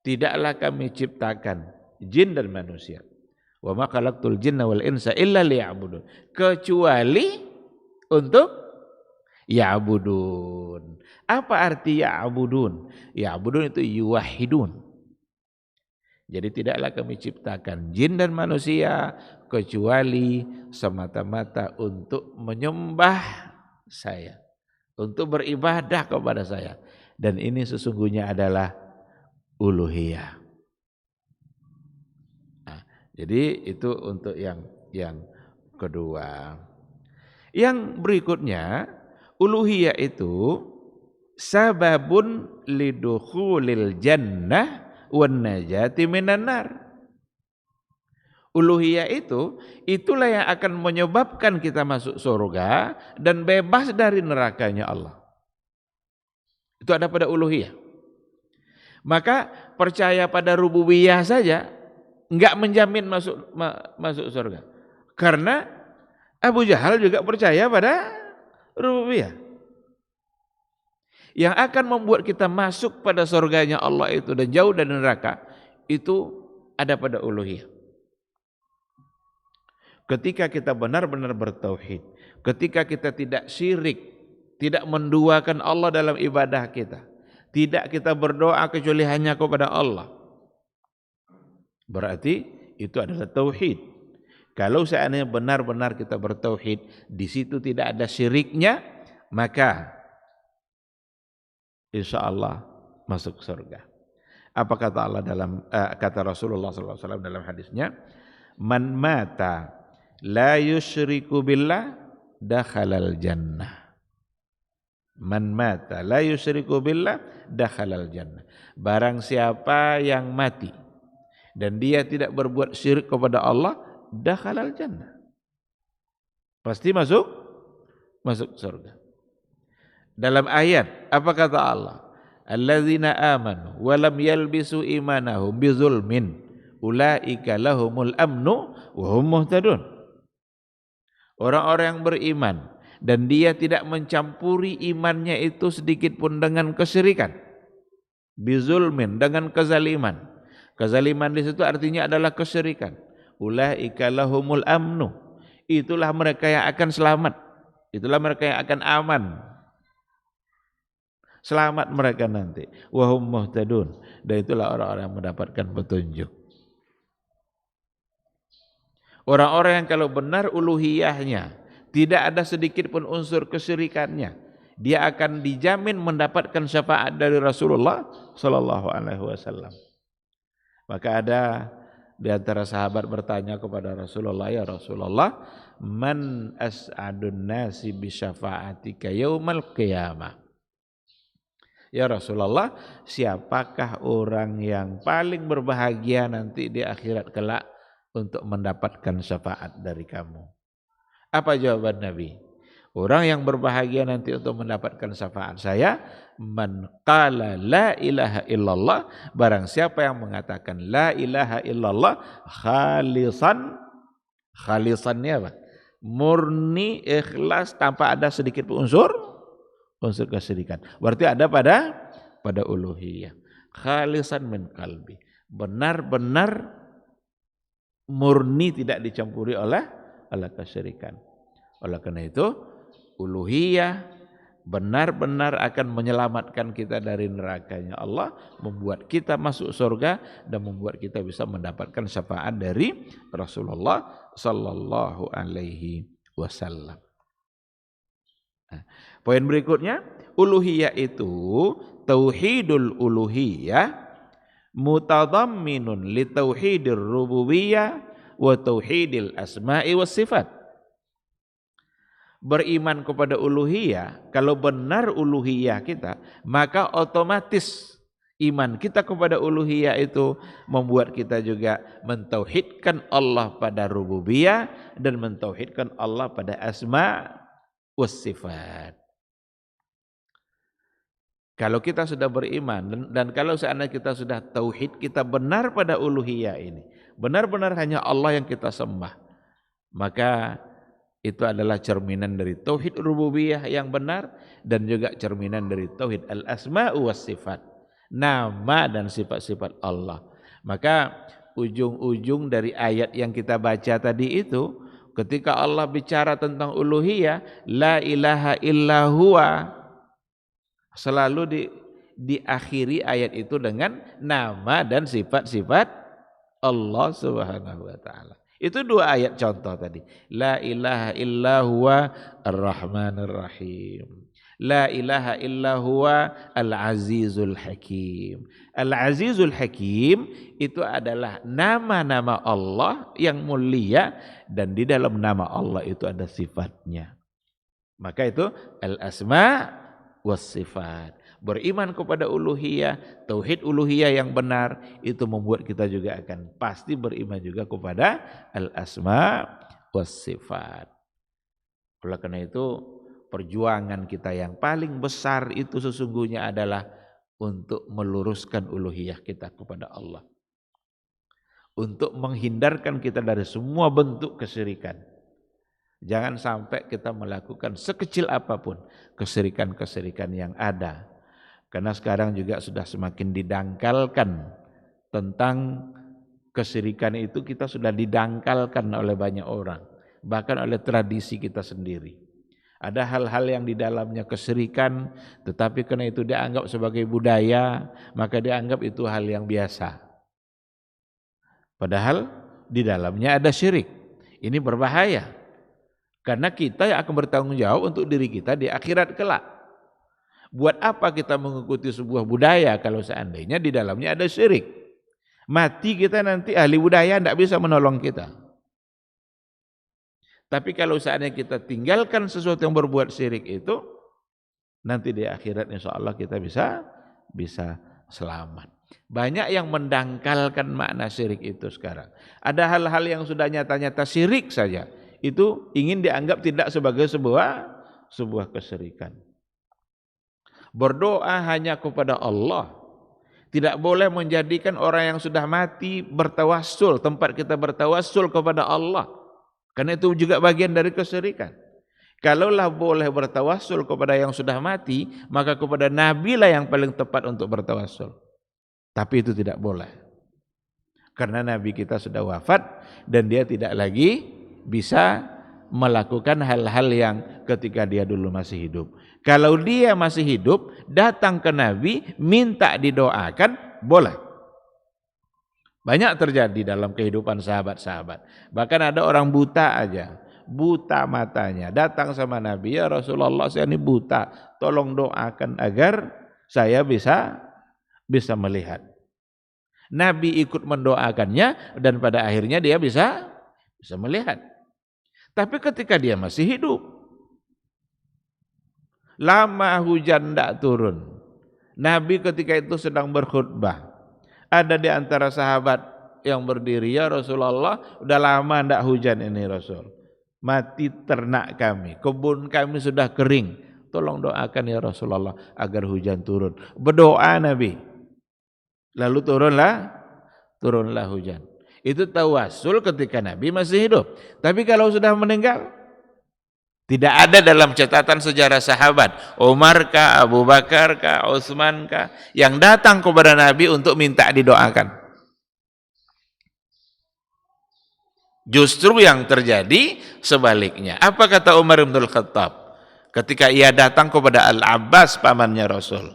Tidaklah kami ciptakan jin dan manusia. Wa ma khalaqtul jinna wal insa illa liya'budun. Kecuali untuk ya'budun. Apa arti ya'budun? Ya'budun itu yuwahidun. Jadi tidaklah kami ciptakan jin dan manusia kecuali semata-mata untuk menyembah saya, untuk beribadah kepada saya. Dan ini sesungguhnya adalah uluhiyah. Nah, jadi itu untuk yang kedua. Yang berikutnya, uluhiyah itu sababun lidukhulil jannah wan najati minan nar. Uluhiyah itu, itulah yang akan menyebabkan kita masuk surga dan bebas dari nerakanya Allah. Itu ada pada uluhiyah. Maka percaya pada rububiyah saja enggak menjamin masuk surga. Karena Abu Jahal juga percaya pada rububiyah. Yang akan membuat kita masuk pada surganya Allah itu dan jauh dari neraka itu ada pada uluhiyah. Ketika kita benar-benar bertauhid, ketika kita tidak syirik, tidak menduakan Allah dalam ibadah kita, tidak kita berdoa kecuali hanya kepada Allah, berarti itu adalah tauhid. Kalau seandainya benar-benar kita bertauhid, di situ tidak ada syiriknya, maka insya Allah masuk surga. Apa kata Allah kata Rasulullah SAW dalam hadisnya, man mata la yusyriku billah dakhalal jannah. Man mata la yusyriku billah dakhalal jannah. Barang siapa yang mati dan dia tidak berbuat syirik kepada Allah, dakhalal jannah. Pasti masuk surga. Dalam ayat apa kata Allah? Alladzina amanu wa lam yalbisu imanahum bizulmin ulaika lahumul amnu wa hum muhtadun. Orang-orang yang beriman dan dia tidak mencampuri imannya itu sedikit pun dengan kesyirikan. Bizulmin, dengan kezaliman. Kezaliman di situ artinya adalah kesyirikan. Ulaika lahumul amnu. Itulah mereka yang akan selamat. Itulah mereka yang akan aman. Selamat mereka nanti. Wa hum muhtadun. Dan itulah orang-orang yang mendapatkan petunjuk. Orang-orang yang kalau benar uluhiyahnya, tidak ada sedikit pun unsur kesyirikannya, dia akan dijamin mendapatkan syafaat dari Rasulullah sallallahu alaihi wasallam. Maka ada di antara sahabat bertanya kepada Rasulullah, ya Rasulullah, man as'adun nasi bi syafaatika yaumal qiyamah. Ya Rasulullah, siapakah orang yang paling berbahagia nanti di akhirat kelak untuk mendapatkan syafaat dari kamu? Apa jawaban Nabi? Orang yang berbahagia nanti untuk mendapatkan syafaat saya, man qala la ilaha illallah, barang siapa yang mengatakan la ilaha illallah khalisan, khalisannya apa? Murni, ikhlas, tanpa ada sedikit unsur kesyirikan. Berarti ada pada uluhiyah. Khalisan min qalbi. Benar-benar murni, tidak dicampuri oleh kesyirikan. Oleh karena itu, uluhiyah benar-benar akan menyelamatkan kita dari nerakanya Allah, membuat kita masuk surga dan membuat kita bisa mendapatkan syafaat dari Rasulullah sallallahu alaihi wasallam. Nah, poin berikutnya, uluhiyah itu tauhidul uluhiyah mutadamminun li tauhidir rububiyah wa tauhidil asma'i was sifat. Beriman kepada uluhiyah, kalau benar uluhiyah kita, maka otomatis iman kita kepada uluhiyah itu membuat kita juga mentauhidkan Allah pada rububiyah dan mentauhidkan Allah pada asma was sifat. Kalau kita sudah beriman dan kalau seandainya kita sudah tauhid, kita benar pada uluhiyah ini, benar-benar hanya Allah yang kita sembah, maka itu adalah cerminan dari tauhid rububiyah yang benar dan juga cerminan dari tauhid al-asma' was sifat, nama dan sifat-sifat Allah. Maka ujung-ujung dari ayat yang kita baca tadi itu, ketika Allah bicara tentang uluhiyah, la ilaha illa huwa, selalu diakhiri ayat itu dengan nama dan sifat-sifat Allah Subhanahu wa taala. Itu dua ayat contoh tadi. La ilaha illa huwa ar-rahmanir rahim. La ilaha illa huwa al-azizul hakim. Al-azizul hakim itu adalah nama-nama Allah yang mulia dan di dalam nama Allah itu ada sifatnya. Maka itu al-asma was sifat. Beriman kepada uluhiyah, tauhid uluhiyah yang benar, itu membuat kita juga akan pasti beriman juga kepada al-asma was sifat. Oleh karena itu, perjuangan kita yang paling besar itu sesungguhnya adalah untuk meluruskan uluhiyah kita kepada Allah, untuk menghindarkan kita dari semua bentuk kesyirikan. Jangan sampai kita melakukan sekecil apapun kesyirikan-kesyirikan yang ada. Karena sekarang juga sudah semakin didangkalkan tentang kesyirikan itu, kita sudah didangkalkan oleh banyak orang, bahkan oleh tradisi kita sendiri. Ada hal-hal yang di dalamnya kesyirikan, tetapi karena itu dianggap sebagai budaya, maka dianggap itu hal yang biasa. Padahal di dalamnya ada syirik. Ini berbahaya, karena kita yang akan bertanggung jawab untuk diri kita di akhirat kelak. Buat apa kita mengikuti sebuah budaya kalau seandainya di dalamnya ada syirik? Mati kita nanti ahli budaya tidak bisa menolong kita. Tapi kalau seandainya kita tinggalkan sesuatu yang berbuat syirik itu, nanti di akhirat insya Allah kita bisa selamat. Banyak yang mendangkalkan makna syirik itu sekarang. Ada hal-hal yang sudah nyata-nyata syirik saja, itu ingin dianggap tidak sebagai sebuah kesyirikan. Berdoa hanya kepada Allah. Tidak boleh menjadikan orang yang sudah mati bertawassul, tempat kita bertawassul kepada Allah. Karena itu juga bagian dari kesyirikan. Kalaulah boleh bertawassul kepada yang sudah mati, maka kepada Nabi lah yang paling tepat untuk bertawassul. Tapi itu tidak boleh. Karena Nabi kita sudah wafat dan dia tidak lagi bisa melakukan hal-hal yang ketika dia dulu masih hidup. Kalau dia masih hidup, datang ke Nabi, minta didoakan, boleh. Banyak terjadi dalam kehidupan sahabat-sahabat. Bahkan ada orang buta aja, buta matanya, datang sama Nabi, ya Rasulullah saya ini buta, tolong doakan agar saya bisa melihat. Nabi ikut mendoakannya dan pada akhirnya dia bisa melihat. Tapi ketika dia masih hidup, lama hujan tidak turun. Nabi ketika itu sedang berkhutbah. Ada di antara sahabat yang berdiri, ya Rasulullah, udah lama tidak hujan ini Rasul. mati ternak kami, kebun kami sudah kering. Tolong doakan ya Rasulullah agar hujan turun. Berdoa Nabi. Lalu turunlah hujan. Itu tawasul ketika Nabi masih hidup. Tapi kalau sudah meninggal, tidak ada dalam catatan sejarah sahabat, Umar kah, Abu Bakar kah, Utsman kah, yang datang kepada Nabi untuk minta didoakan. Justru yang terjadi sebaliknya. Apa kata Umar bin Khattab ketika ia datang kepada Al-Abbas pamannya Rasul?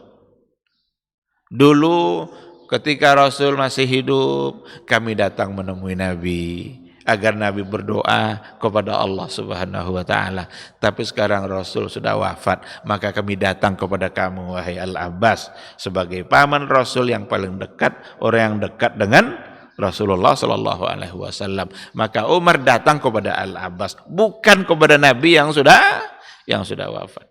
Dulu ketika Rasul masih hidup, kami datang menemui Nabi agar Nabi berdoa kepada Allah Subhanahu wa taala. Tapi sekarang Rasul sudah wafat, maka kami datang kepada kamu wahai Al-Abbas sebagai paman Rasul yang paling dekat, orang yang dekat dengan Rasulullah sallallahu alaihi wasallam. Maka Umar datang kepada Al-Abbas, bukan kepada Nabi yang sudah wafat.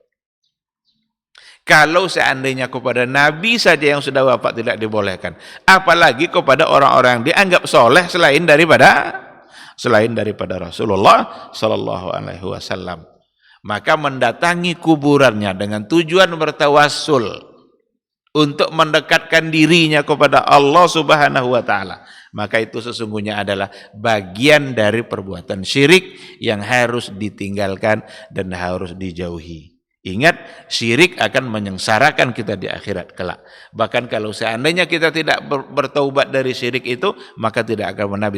Kalau seandainya kepada Nabi saja yang sudah wafat tidak dibolehkan, apalagi kepada orang-orang yang dianggap soleh selain daripada Rasulullah sallallahu alaihi wasallam. Maka mendatangi kuburannya dengan tujuan bertawassul untuk mendekatkan dirinya kepada Allah Subhanahu wa taala, maka itu sesungguhnya adalah bagian dari perbuatan syirik yang harus ditinggalkan dan harus dijauhi. Ingat, syirik akan menyengsarakan kita di akhirat kelak. Bahkan kalau seandainya kita tidak bertaubat dari syirik itu, maka tidak akan pernah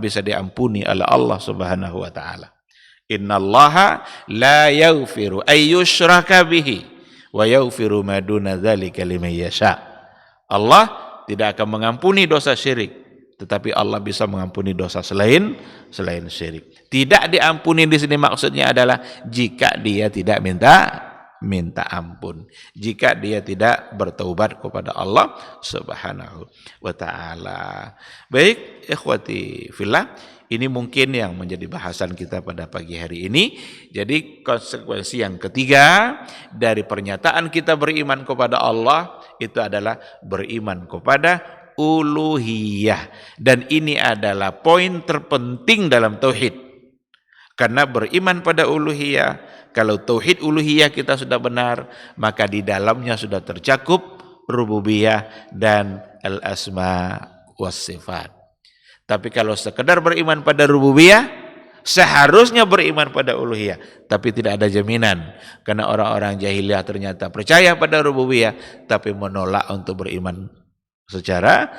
bisa diampuni oleh Allah Subhanahu wa taala. Innallaha la yaghfiru ay yushraka bihi wa yaghfiru ma duna dzalika liman yasha. Allah tidak akan mengampuni dosa syirik, tetapi Allah bisa mengampuni dosa selain syirik. Tidak diampuni di sini maksudnya adalah jika dia tidak minta ampun, jika dia tidak bertaubat kepada Allah Subhanahu wa taala. Baik, ikhwati fillah, ini mungkin yang menjadi bahasan kita pada pagi hari ini. Jadi konsekuensi yang ketiga dari pernyataan kita beriman kepada Allah itu adalah beriman kepada uluhiyah, dan ini adalah poin terpenting dalam tauhid. Karena beriman pada uluhiyah, kalau tauhid uluhiyah kita sudah benar, maka di dalamnya sudah tercakup rububiyah dan al-asma was sifat. Tapi kalau sekedar beriman pada rububiyah, seharusnya beriman pada uluhiyah, tapi tidak ada jaminan, karena orang-orang jahiliyah ternyata percaya pada rububiyah tapi menolak untuk beriman secara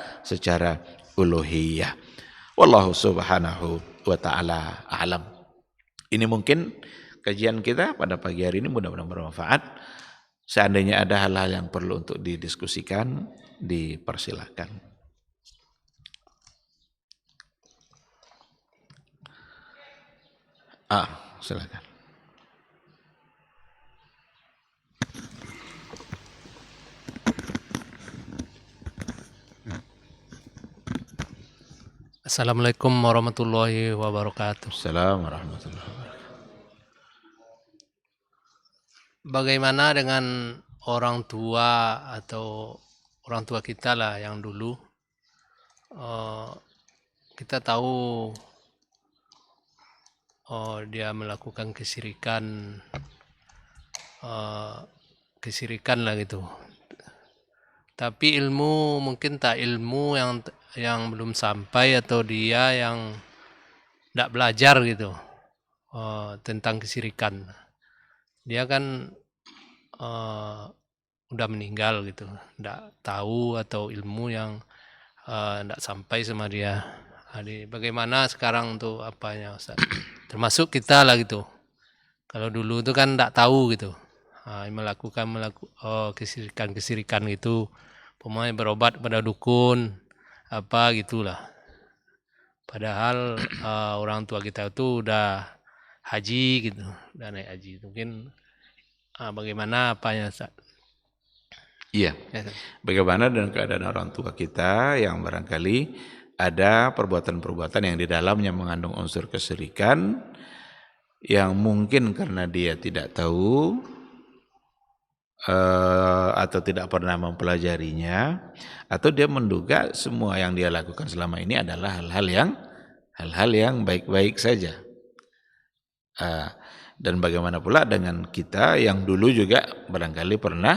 uluhiyah. Wallahu subhanahu wa ta'ala a'lam. Ini mungkin kajian kita pada pagi hari ini, mudah-mudahan bermanfaat. Seandainya ada hal-hal yang perlu untuk didiskusikan, dipersilakan. Silakan. Assalamualaikum warahmatullahi wabarakatuh. Assalamualaikum warahmatullahi wabarakatuh. Bagaimana dengan orang tua atau orang tua kita lah yang dulu, kita tahu dia melakukan kesyirikan lah gitu. Tapi ilmu mungkin tak ilmu yang belum sampai, atau dia yang tidak belajar gitu tentang kesyirikan. Dia kan udah meninggal gitu, tidak tahu, atau ilmu yang tidak sampai sama dia. Jadi bagaimana sekarang tuh apanya Ustaz? Termasuk kita lah gitu. Kalau dulu itu kan tidak tahu gitu, melakukan kesirikan gitu, pemain berobat pada dukun apa gitulah. Padahal orang tua kita itu udah haji gitu, udah naik haji. Mungkin bagaimana apanya Ustaz? Iya. Bagaimana dengan keadaan orang tua kita yang barangkali ada perbuatan-perbuatan yang di dalamnya mengandung unsur kesyirikan, yang mungkin karena dia tidak tahu atau tidak pernah mempelajarinya, atau dia menduga semua yang dia lakukan selama ini adalah hal-hal yang baik-baik saja. Dan bagaimana pula dengan kita yang dulu juga barangkali pernah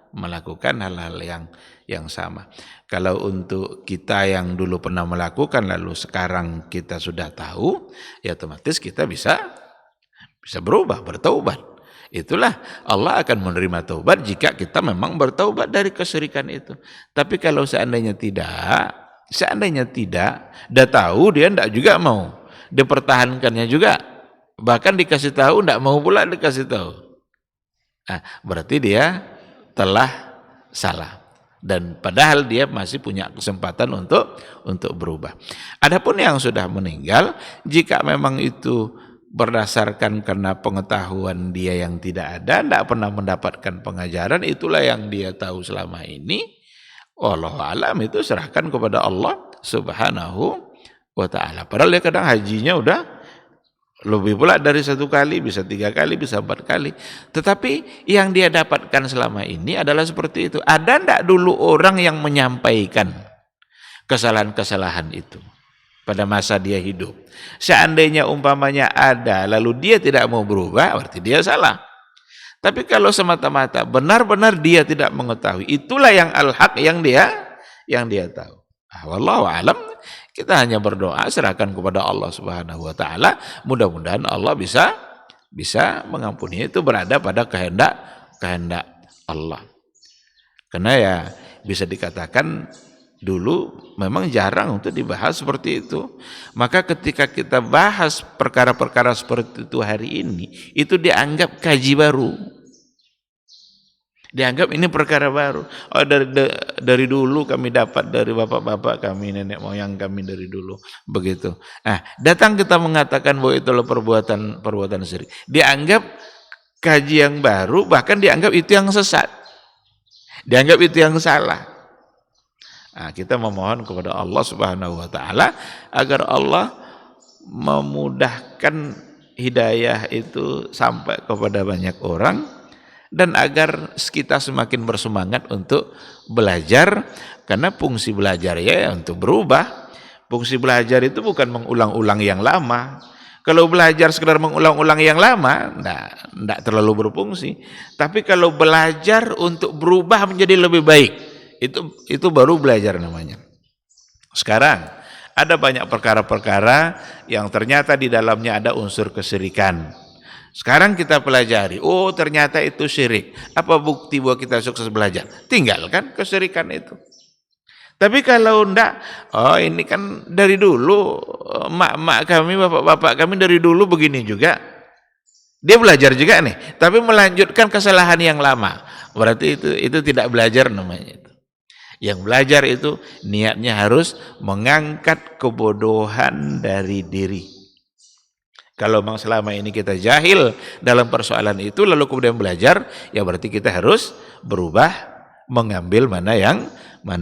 melakukan hal-hal yang sama. Kalau untuk kita yang dulu pernah melakukan lalu sekarang kita sudah tahu, ya otomatis kita bisa berubah, bertaubat. Itulah Allah akan menerima taubat jika kita memang bertaubat dari kesyirikan itu. Tapi kalau seandainya tidak, dia tahu dia tidak juga mau, dipertahankannya juga, bahkan dikasih tahu tidak mau pula dikasih tahu. Berarti dia telah salah. Dan padahal dia masih punya kesempatan untuk berubah. Adapun yang sudah meninggal, jika memang itu berdasarkan karena pengetahuan dia yang tidak ada, tidak pernah mendapatkan pengajaran, itulah yang dia tahu selama ini. Wallahu alam, itu serahkan kepada Allah Subhanahu wa ta'ala. Padahal dia kadang hajinya udah lebih pula dari 1 kali, bisa 3 kali, bisa 4 kali. Tetapi yang dia dapatkan selama ini adalah seperti itu. Ada enggak dulu orang yang menyampaikan kesalahan-kesalahan itu pada masa dia hidup? Seandainya umpamanya ada, lalu dia tidak mau berubah, berarti dia salah. Tapi kalau semata-mata benar-benar dia tidak mengetahui, itulah yang al-haq yang dia tahu. Wallahu alam, kita hanya berdoa, serahkan kepada Allah Subhanahu wa ta'ala. Mudah-mudahan Allah bisa mengampuni, itu berada pada kehendak Allah. Karena ya bisa dikatakan dulu memang jarang untuk dibahas seperti itu. Maka ketika kita bahas perkara-perkara seperti itu hari ini, itu dianggap kaji baru. Dianggap ini perkara baru. Oh, dari dulu kami dapat dari bapak-bapak kami, nenek moyang kami dari dulu. Begitu. Datang kita mengatakan bahwa itulah perbuatan syirik. Dianggap kaji yang baru, bahkan dianggap itu yang sesat. Dianggap itu yang salah. Kita memohon kepada Allah Subhanahu wa ta'ala agar Allah memudahkan hidayah itu sampai kepada banyak orang, dan agar kita semakin bersemangat untuk belajar, karena fungsi belajar ya untuk berubah. Fungsi belajar itu bukan mengulang-ulang yang lama. Kalau belajar sekedar mengulang-ulang yang lama, enggak terlalu berfungsi. Tapi kalau belajar untuk berubah menjadi lebih baik, itu baru belajar namanya. Sekarang ada banyak perkara-perkara yang ternyata di dalamnya ada unsur kesyirikan. Sekarang kita pelajari, oh ternyata itu syirik. Apa bukti bahwa kita sukses belajar? Tinggalkan kesyirikan itu. Tapi kalau enggak, oh ini kan dari dulu, mak-mak kami, bapak-bapak kami dari dulu begini juga. Dia belajar juga nih, tapi melanjutkan kesalahan yang lama. Berarti itu tidak belajar namanya itu. Yang belajar itu niatnya harus mengangkat kebodohan dari diri. Kalau memang selama ini kita jahil dalam persoalan itu, lalu kemudian belajar, ya berarti kita harus berubah, mengambil mana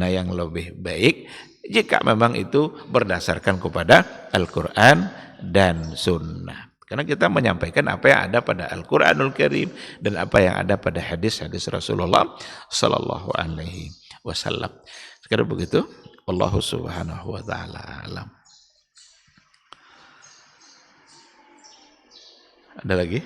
yang lebih baik, jika memang itu berdasarkan kepada Al-Quran dan Sunnah. Karena kita menyampaikan apa yang ada pada Al-Quranul Karim dan apa yang ada pada hadis-hadis Rasulullah Sallallahu Alaihi Wasallam. Sekarang begitu, Wallahu Subhanahu Wa Ta'ala alam. Ada lagi?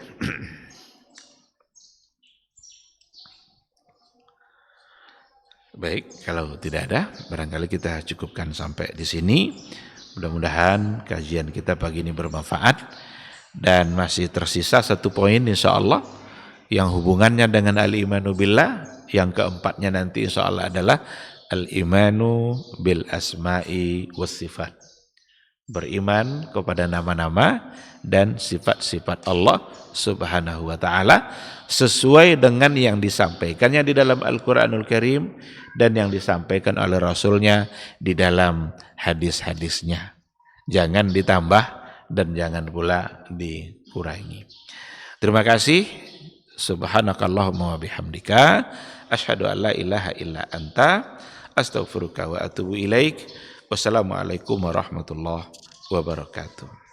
Baik, kalau tidak ada, barangkali kita cukupkan sampai di sini. Mudah-mudahan kajian kita pagi ini bermanfaat, dan masih tersisa 1 poin insya Allah yang hubungannya dengan al-imanu billah. Yang keempatnya nanti insya Allah adalah al-imanu bil asma'i was sifat. Beriman kepada nama-nama dan sifat-sifat Allah Subhanahu wa ta'ala sesuai dengan yang disampaikannya di dalam Al-Quranul Karim dan yang disampaikan oleh Rasulnya di dalam hadis-hadisnya. Jangan ditambah dan jangan pula dikurangi. Terima kasih. Subhanakallahumma wa bihamdika asyhadu an la ilaha illa anta astaghfiruka wa atubu ilaik. Wassalamualaikum warahmatullahi wabarakatuh.